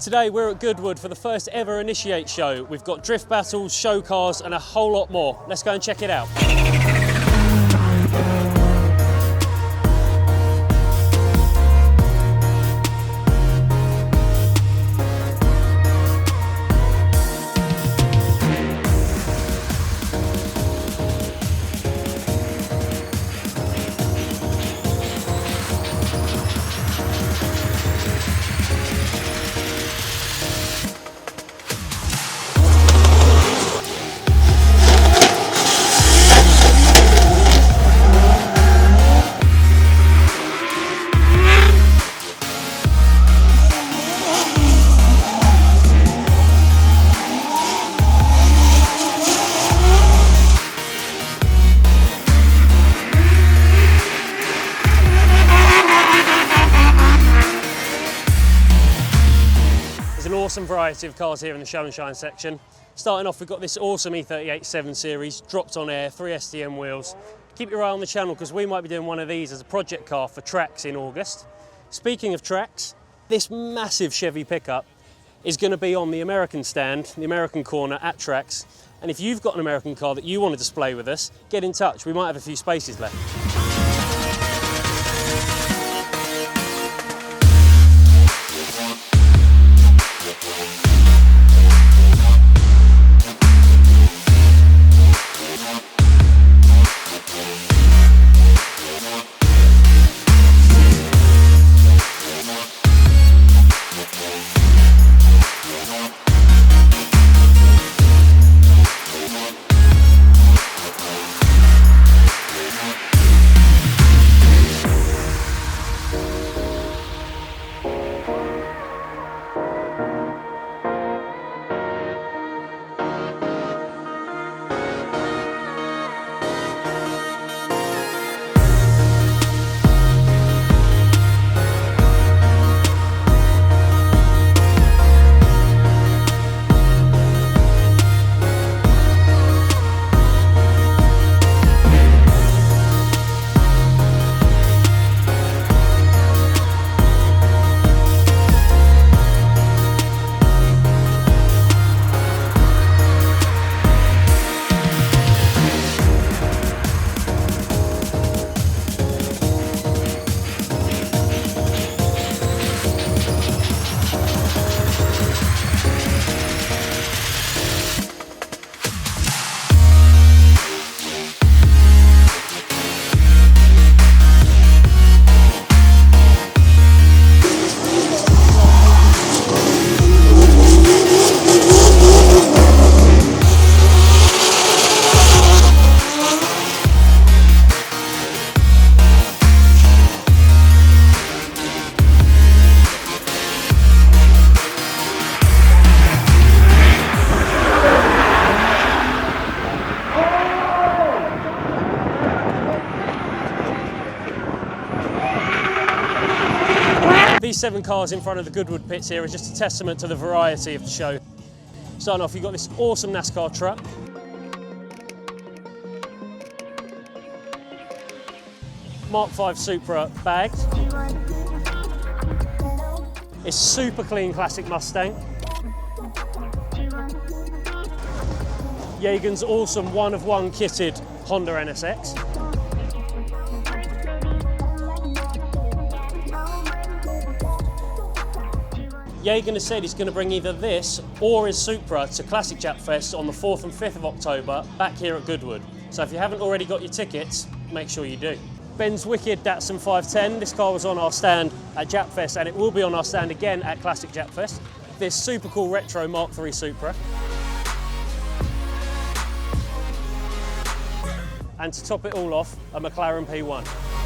Today we're at Goodwood for the first ever Initiate show. We've got drift battles, show cars and a whole lot more. Let's go and check it out. Awesome variety of cars here in the Show and Shine section. Starting off, we've got this awesome E38 7 Series, dropped on air, 3 STM wheels. Keep your eye on the channel because we might be doing one of these as a project car for tracks in August. Speaking of tracks, this massive Chevy pickup is going to be on the American stand, the American corner at tracks. And if you've got an American car that you want to display with us, get in touch. We might have a few spaces left. These 7 cars in front of the Goodwood pits here are just a testament to the variety of the show. Starting off, you've got this awesome NASCAR truck. Mark V Supra bagged. It's super clean classic Mustang. Jagan's awesome one-of-one kitted Honda NSX. Jagan has said he's going to bring either this or his Supra to Classic Jap Fest on the 4th and 5th of October back here at Goodwood. So if you haven't already got your tickets, make sure you do. Ben's wicked Datsun 510. This car was on our stand at Jap Fest and it will be on our stand again at Classic Jap Fest. This super cool retro Mark III Supra. And to top it all off, a McLaren P1.